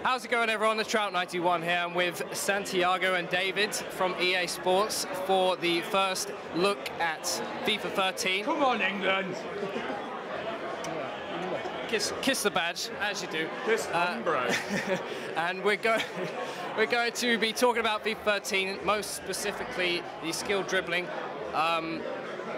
How's it going, everyone? It's Trout91 here. I'm with Santiago and David from EA Sports for the first look at FIFA 13. Come on, England! Kiss the badge, as you do. Kiss on, bro. And we're going to be talking about FIFA 13, most specifically the skill dribbling.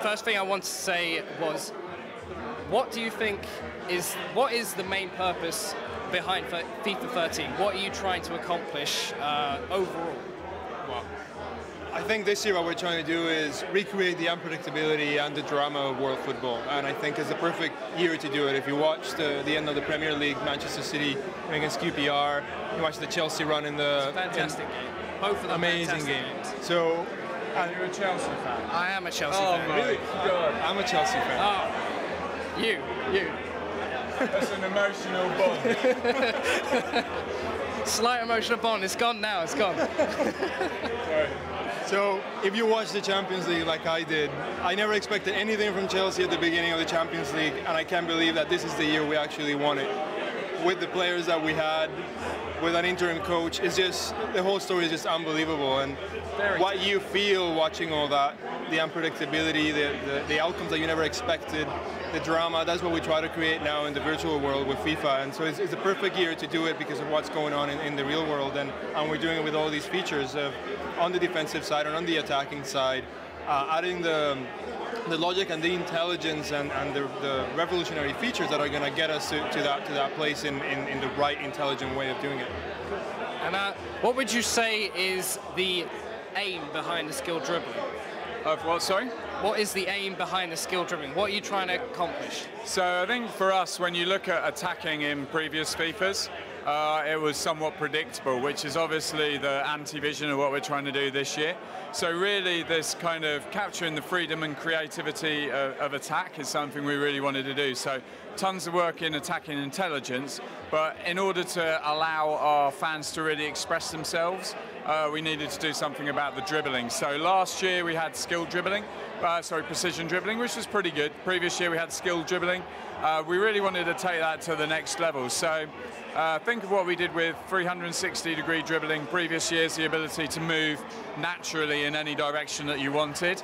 First thing I want to say was, what do you think what is the main purpose behind FIFA 13? What are you trying to accomplish overall? Well, I think this year what we're trying to do is recreate the unpredictability and the drama of world football, and I think it's the perfect year to do it. If you watch the end of the Premier League, Manchester City against QPR, you watch the Chelsea run in the... Fantastic game. Both of them amazing games. So, and you're a Chelsea fan? I am a Chelsea fan. Oh, really? God. I'm a Chelsea fan. Oh, you. That's an emotional bond. Slight emotional bond. It's gone now. It's gone. So, if you watch the Champions League like I did, I never expected anything from Chelsea at the beginning of the Champions League, and I can't believe that this is the year we actually won it. With the players that we had, with an interim coach, it's just, the whole story is just unbelievable. And what you feel watching all that, the unpredictability, the outcomes that you never expected, the drama, that's what we try to create now in the virtual world with FIFA. And so it's a perfect year to do it because of what's going on in the real world. And we're doing it with all these features of, on the defensive side and on the attacking side, adding the logic and the intelligence and the revolutionary features that are going to get us to that place in the right, intelligent way of doing it. And what would you say is the aim behind the skill dribbling? Of what, sorry? What is the aim behind the skill dribbling? What are you trying to accomplish? So I think for us, when you look at attacking in previous FIFAs, it was somewhat predictable, which is obviously the anti-vision of what we're trying to do this year. So really this kind of capturing the freedom and creativity of attack is something we really wanted to do. So tons of work in attacking intelligence, but in order to allow our fans to really express themselves, we needed to do something about the dribbling. So last year we had precision dribbling, which was pretty good. Previous year we had skill dribbling. We really wanted to take that to the next level. So think of what we did with 360-degree dribbling previous years, the ability to move naturally in any direction that you wanted.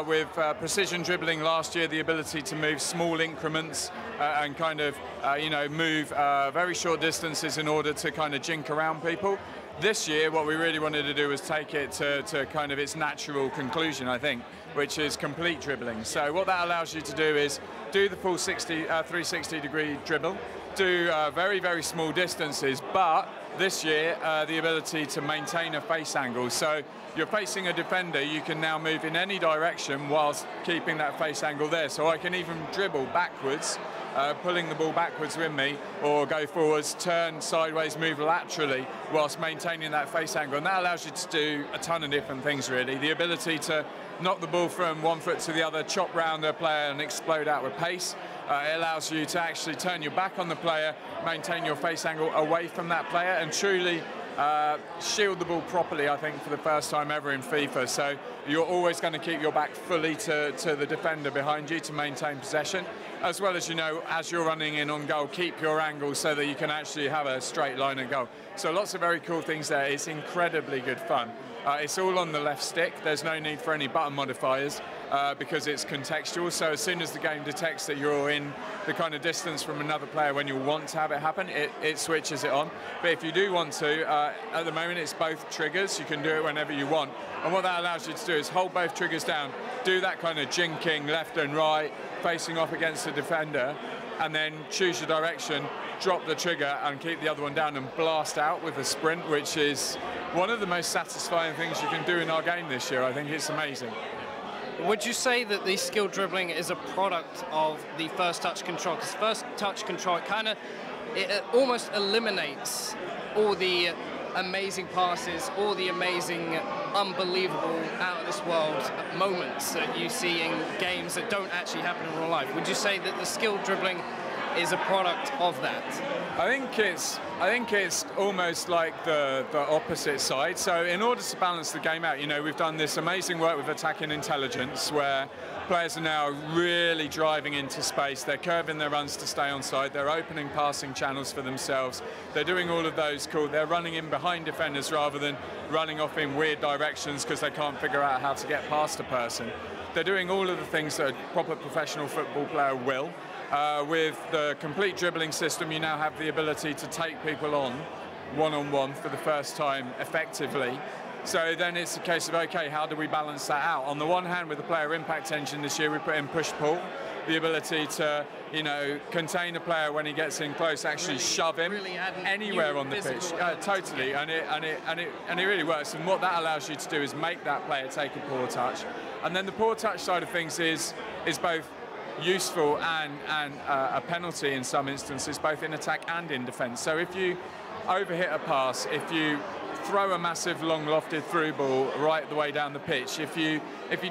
With precision dribbling last year, the ability to move small increments and kind of, move very short distances in order to kind of jink around people. This year, what we really wanted to do was take it to kind of its natural conclusion, I think, which is complete dribbling. So what that allows you to do is do the full 360-degree dribble, do very, very small distances, but this year, the ability to maintain a face angle. So you're facing a defender, you can now move in any direction whilst keeping that face angle there. So I can even dribble backwards, pulling the ball backwards with me, or go forwards, turn sideways, move laterally, whilst maintaining that face angle. And that allows you to do a ton of different things, really. The ability to knock the ball from one foot to the other, chop round the player and explode out with pace. It allows you to actually turn your back on the player, maintain your face angle away from that player, and truly shield the ball properly, I think, for the first time ever in FIFA. So you're always going to keep your back fully to the defender behind you to maintain possession, as well as, as you're running in on goal, keep your angle so that you can actually have a straight line of goal. So lots of very cool things there. It's incredibly good fun. It's all on the left stick. There's no need for any button modifiers because it's contextual. So as soon as the game detects that you're in the kind of distance from another player when you want to have it happen, it switches it on. But if you do want to, at the moment it's both triggers. You can do it whenever you want. And what that allows you to do is hold both triggers down, do that kind of jinking left and right, facing off against the defender, and then choose your direction, drop the trigger and keep the other one down and blast out with a sprint, which is one of the most satisfying things you can do in our game this year. I think it's amazing. Would you say that the skill dribbling is a product of the first touch control? Because first touch control, it almost eliminates all the amazing passes, all the amazing, unbelievable, out-of-this-world moments that you see in games that don't actually happen in real life. Would you say that the skill dribbling is a product of that? I think it's almost like the opposite side. So in order to balance the game out, we've done this amazing work with attacking intelligence where Players are now really driving into space. They're curving their runs to stay onside. They're opening passing channels for themselves. They're doing all of those cool. They're running in behind defenders rather than running off in weird directions because they can't figure out how to get past a person. They're doing all of the things that a proper professional football player will. With the complete dribbling system, you now have the ability to take people on one-on-one for the first time effectively. So then it's a case of, okay, how do we balance that out? On the one hand, with the player impact engine this year, we put in push-pull, the ability to, you know, contain a player when he gets in close, actually really, shove him really anywhere on the pitch. Totally, and it really works. And what that allows you to do is make that player take a poor touch. And then the poor touch side of things is both useful and a penalty in some instances, both in attack and in defence. So if you overhit a pass, if you throw a massive long lofted through ball right the way down the pitch, if you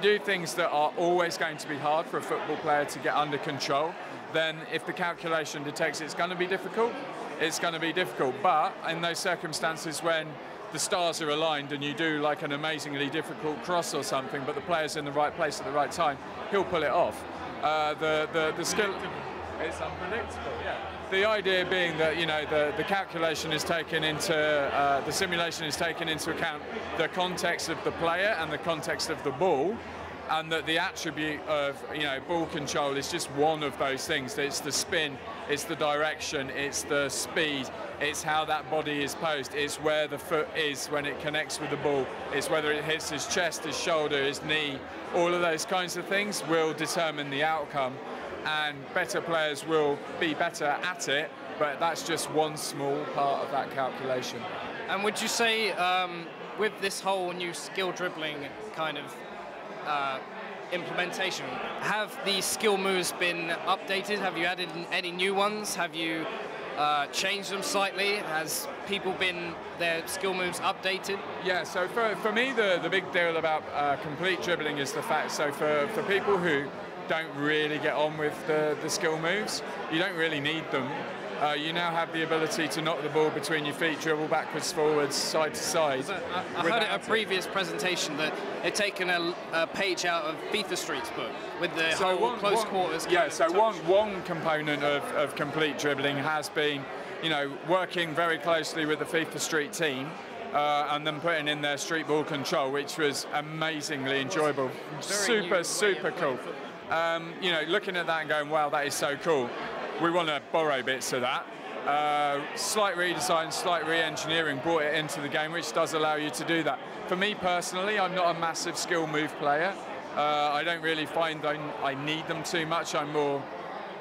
do things that are always going to be hard for a football player to get under control, then if the calculation detects it's going to be difficult, it's going to be difficult. But in those circumstances when the stars are aligned and you do like an amazingly difficult cross or something, but the player's in the right place at the right time, he'll pull it off. The skill, it's unpredictable, yeah. The idea being that, you know, the calculation is taken into, the simulation is taken into account the context of the player and the context of the ball, and that the attribute of, you know, ball control is just one of those things. It's the spin, it's the direction, it's the speed, it's how that body is posed, it's where the foot is when it connects with the ball, it's whether it hits his chest, his shoulder, his knee. All of those kinds of things will determine the outcome. And better players will be better at it, but that's just one small part of that calculation. And would you say, with this whole new skill dribbling kind of implementation, have the skill moves been updated? Have you added any new ones? Have you changed them slightly? Has people been their skill moves updated? Yeah, so for me, the big deal about complete dribbling is the fact, so for people who don't really get on with the skill moves, you don't really need them. You now have the ability to knock the ball between your feet, dribble backwards, forwards, side to side. I heard at a previous presentation that they'd taken a page out of FIFA Street's book with the whole close quarters. Yeah, so one component of complete dribbling has been, you know, working very closely with the FIFA Street team and then putting in their street ball control, which was amazingly enjoyable. Super cool. You know, looking at that and going, wow, that is so cool. We want to borrow bits of that. Slight redesign, slight re-engineering brought it into the game, which does allow you to do that. For me personally, I'm not a massive skill move player. I don't really find I need them too much. I'm more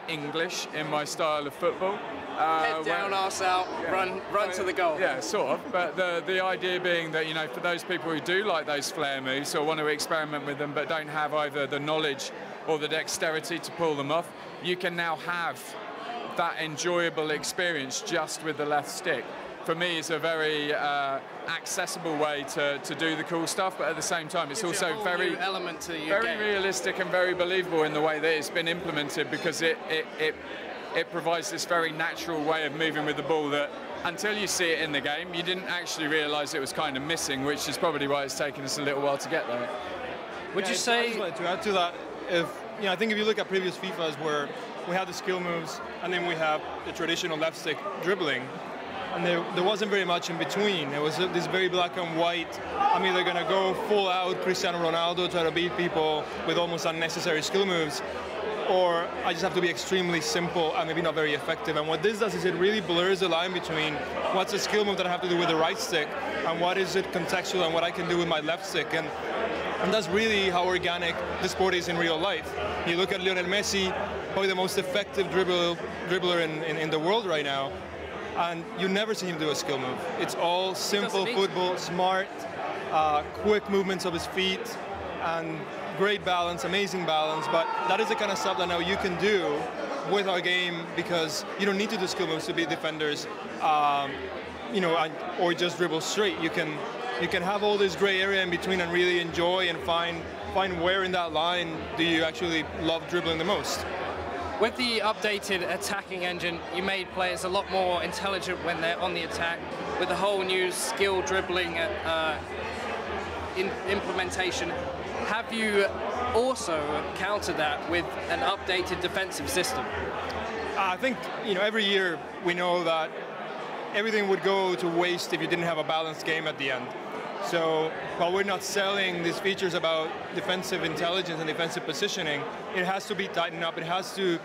English in my style of football. Head down, arse out, run to the goal. Yeah, sort of. But the idea being that, you know, for those people who do like those flair moves or want to experiment with them but don't have either the knowledge or the dexterity to pull them off, you can now have that enjoyable experience just with the left stick. For me, it's a very accessible way to do the cool stuff, but at the same time, it's also very element to your very realistic and very believable in the way that it's been implemented, because it provides this very natural way of moving with the ball that, until you see it in the game, you didn't actually realise it was kind of missing, which is probably why it's taken us a little while to get there. Would you say? To add to that, I think if you look at previous FIFAs where we had the skill moves and then we have the traditional left stick dribbling, and there wasn't very much in between. It was this very black and white. I'm either going to go full out Cristiano Ronaldo, try to beat people with almost unnecessary skill moves, or I just have to be extremely simple and maybe not very effective. And what this does is it really blurs the line between what's a skill move that I have to do with the right stick and what is it contextual and what I can do with my left stick. And that's really how organic the sport is in real life. You look at Lionel Messi, probably the most effective dribbler in the world right now, and you never see him do a skill move. It's all simple football, smart, quick movements of his feet, and great balance, amazing balance. But that is the kind of stuff that now you can do with our game, because you don't need to do skill moves to beat defenders, or just dribble straight. You can have all this gray area in between and really enjoy and find where in that line do you actually love dribbling the most. With the updated attacking engine, you made players a lot more intelligent when they're on the attack. With the whole new skill dribbling implementation, have you also countered that with an updated defensive system? I think, every year we know that everything would go to waste if you didn't have a balanced game at the end. So while we're not selling these features about defensive intelligence and defensive positioning, it has to be tightened up. It has to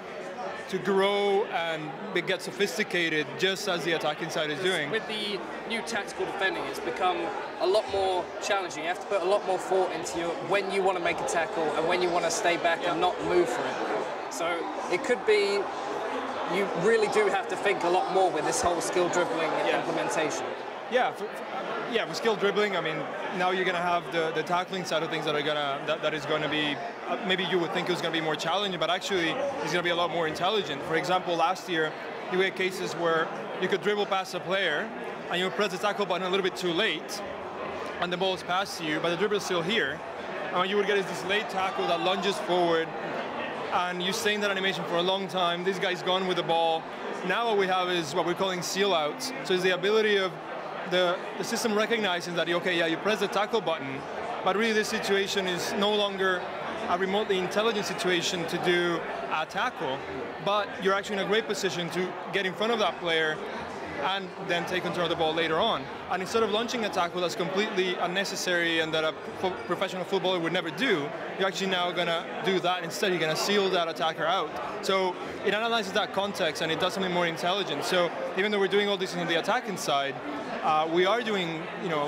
grow and get sophisticated, just as the attacking side is doing. With the new tactical defending, it's become a lot more challenging. You have to put a lot more thought into when you want to make a tackle and when you want to stay back and not move for it. So it could be you really do have to think a lot more with this whole skill dribbling implementation. Yeah, with skill dribbling, I mean, now you're going to have the tackling side of things that is going to be, maybe you would think it was going to be more challenging, but actually it's going to be a lot more intelligent. For example, last year, you had cases where you could dribble past a player and you would press the tackle button a little bit too late and the ball's past you, but the dribble's still here. And what you would get is this late tackle that lunges forward, and you stay in that animation for a long time. This guy's gone with the ball. Now what we have is what we're calling seal outs. So it's the ability of the system recognizing that, okay, yeah, you press the tackle button, but really this situation is no longer a remotely intelligent situation to do a tackle, but you're actually in a great position to get in front of that player and then take control of the ball later on. And instead of launching a tackle that's completely unnecessary and that a professional footballer would never do, you're actually now going to do that. Instead, you're going to seal that attacker out. So it analyzes that context and it does something more intelligent. So even though we're doing all this on the attacking side, we are doing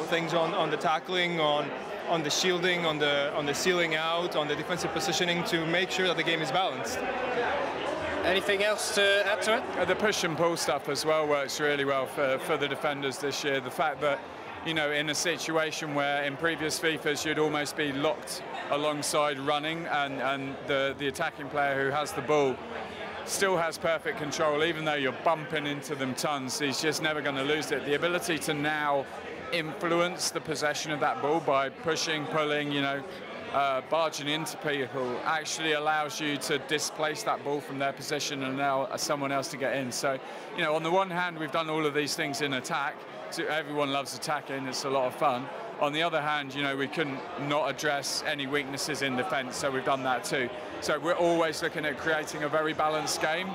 things on the tackling, on the shielding, on the sealing out, on the defensive positioning to make sure that the game is balanced. Anything else to add to it? The push and pull stuff as well works really well for the defenders this year. The fact that, in a situation where in previous FIFAs you'd almost be locked alongside running and the attacking player who has the ball still has perfect control, even though you're bumping into them tons, he's just never going to lose it. The ability to now influence the possession of that ball by pushing, pulling, barging into people actually allows you to displace that ball from their position and allow someone else to get in. So, on the one hand, we've done all of these things in attack. So everyone loves attacking, it's a lot of fun. On the other hand, we couldn't not address any weaknesses in defence, so we've done that too. So we're always looking at creating a very balanced game.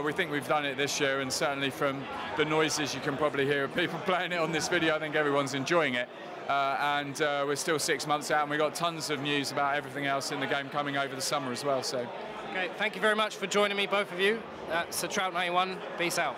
We think we've done it this year, and certainly from the noises you can probably hear of people playing it on this video, I think everyone's enjoying it. And we're still 6 months out, and we've got tons of news about everything else in the game coming over the summer as well. So, okay, thank you very much for joining me, both of you. That's A Trout 91. Peace out.